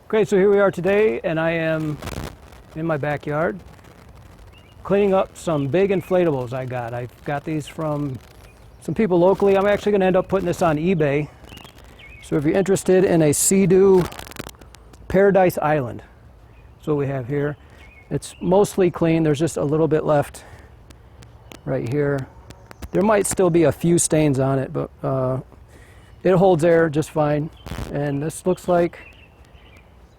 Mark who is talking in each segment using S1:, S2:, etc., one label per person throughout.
S1: Okay, so here we are today, and I am in my backyard cleaning up some big inflatables I got. I got these from some people locally. I'm actually going to end up putting this on eBay. So if you're interested in a Sea-Doo Paradise Island, that's what we have here. It's mostly clean. There's just a little bit left right here. There might still be a few stains on it, but it holds air just fine. And this looks like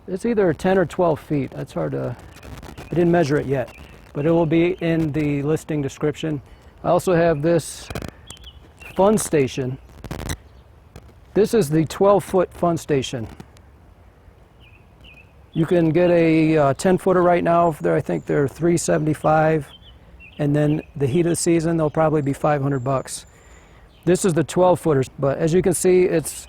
S1: it's either 10 or 12 feet. That's hard to, I didn't measure it yet, but it will be in the listing description. I also have this fun station. This is the 12-foot fun station. You can get a 10-footer right now. I think they're $375, and then the heat of the season, they'll probably be $500. This is the 12-footers, but as you can see, it's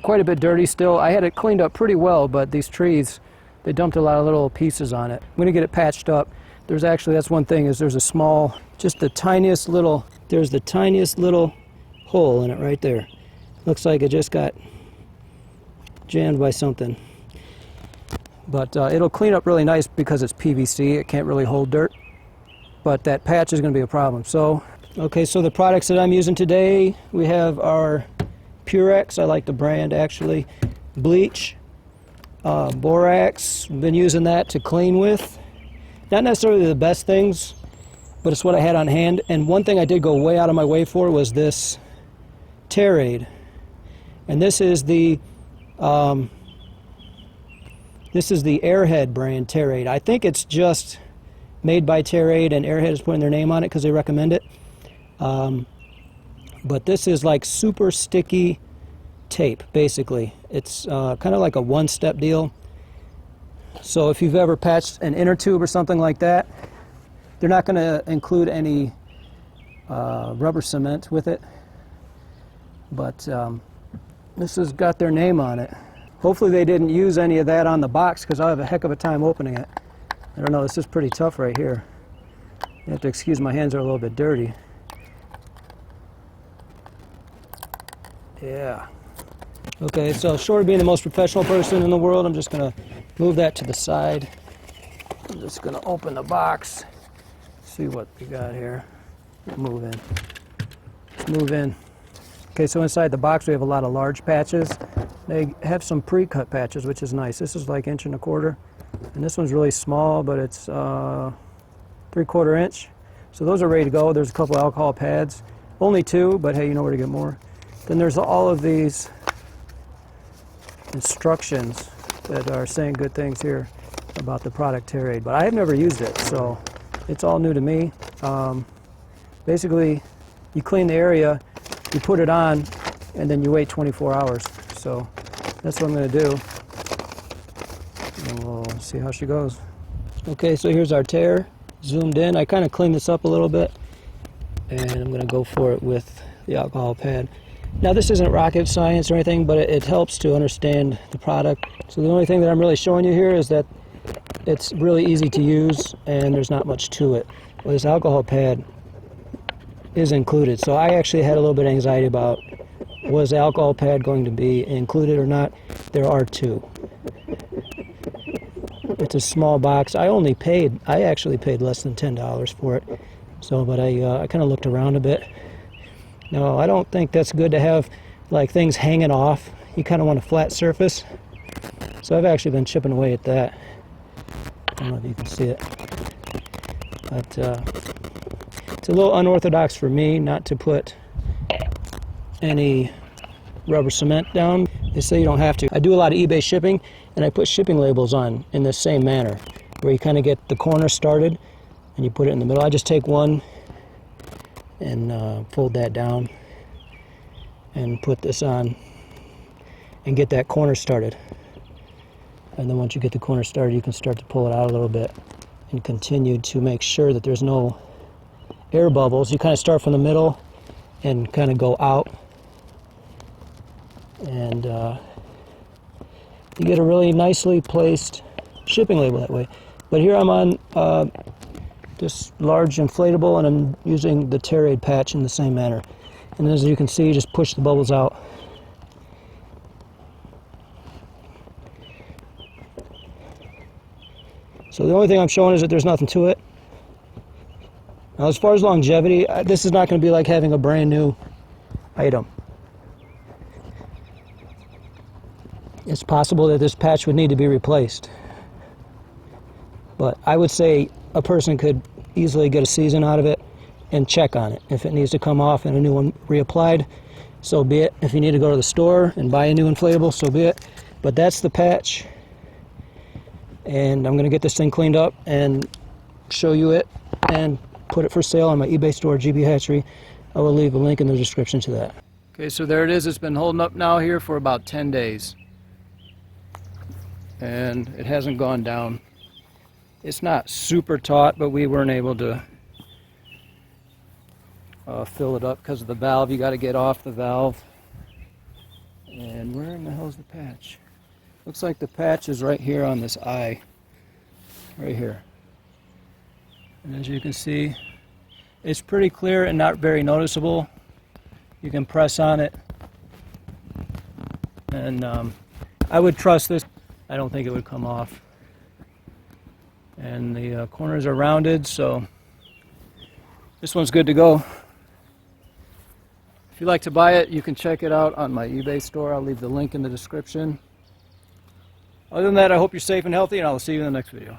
S1: quite a bit dirty still. I had it cleaned up pretty well, but these trees, they dumped a lot of little pieces on it. I'm gonna get it patched up. There's actually, that's one thing, is there's a small, just the tiniest little, there's the tiniest little hole in it right there. Looks like it just got jammed by something. But it'll clean up really nice because it's PVC. It can't really hold dirt. But that patch is gonna be a problem. So, okay, so the products that I'm using today, we have our Purex, I like the brand actually, bleach, borax, been using that to clean with. Not necessarily the best things, but it's what I had on hand. And one thing I did go way out of my way for was this Terraid. And this is the AirHead brand Terraid. I think it's just made by Terraid, and AirHead is putting their name on it because they recommend it. But this is like super sticky tape, basically. It's kind of like a one-step deal. So if you've ever patched an inner tube or something like that, they're not going to include any rubber cement with it. But this has got their name on it. Hopefully they didn't use any of that on the box, because I'll have a heck of a time opening it. I don't know, this is pretty tough right here. You have to excuse my hands are a little bit dirty. Yeah. Okay, so short of being the most professional person in the world, I'm just going to move that to the side. I'm just going to open the box, see what we got here. Move in. Let's move in. Okay, so inside the box we have a lot of large patches. They have some pre-cut patches, which is nice. This is like 1 1/4 inch, and this one's really small, but it's 3/4 inch. So those are ready to go. There's a couple alcohol pads, only 2, but hey, you know where to get more. Then there's all of these instructions that are saying good things here about the product Terraid, but I have never used it, so it's all new to me. Basically, you clean the area, you put it on, and then you wait 24 hours. So that's what I'm going to do. And we'll see how she goes. Okay, so here's our tear, zoomed in. I kind of cleaned this up a little bit, and I'm going to go for it with the alcohol pad. Now this isn't rocket science or anything, but it helps to understand the product. So the only thing that I'm really showing you here is that it's really easy to use and there's not much to it. Well, this alcohol pad is included, so I actually had a little bit of anxiety about, was the alcohol pad going to be included or not? There are 2. It's a small box. I actually paid less than $10 for it. So, but I kind of looked around a bit. No, I don't think that's good to have like things hanging off. You kind of want a flat surface. So I've actually been chipping away at that. I don't know if you can see it. But it's a little unorthodox for me not to put any rubber cement down. They say you don't have to. I do a lot of eBay shipping, and I put shipping labels on in the same manner, where you kind of get the corner started and you put it in the middle. I just take one and fold that down and put this on and get that corner started. And then once you get the corner started, you can start to pull it out a little bit and continue to make sure that there's no air bubbles. You kind of start from the middle and kind of go out, and you get a really nicely placed shipping label that way. But here I'm on this large inflatable, and I'm using the Terraid patch in the same manner. And as you can see, you just push the bubbles out. So the only thing I'm showing is that there's nothing to it. Now as far as longevity, this is not going to be like having a brand new item. It's possible that this patch would need to be replaced. But I would say a person could easily get a season out of it and check on it. If it needs to come off and a new one reapplied, so be it. If you need to go to the store and buy a new inflatable, so be it. But that's the patch. And I'm going to get this thing cleaned up and show you it and put it for sale on my eBay store, GB Hatchery. I will leave a link in the description to that. Okay, so there it is. It's been holding up now here for about 10 days. And it hasn't gone down. It's not super taut, but we weren't able to fill it up because of the valve. You got to get off the valve. And where in the hell is the patch? Looks like the patch is right here on this eye. Right here. And as you can see, it's pretty clear and not very noticeable. You can press on it. And I would trust this. I don't think it would come off. And the corners are rounded, so this one's good to go. If you'd like to buy it, you can check it out on my eBay store. I'll leave the link in the description. Other than that, I hope you're safe and healthy, and I'll see you in the next video.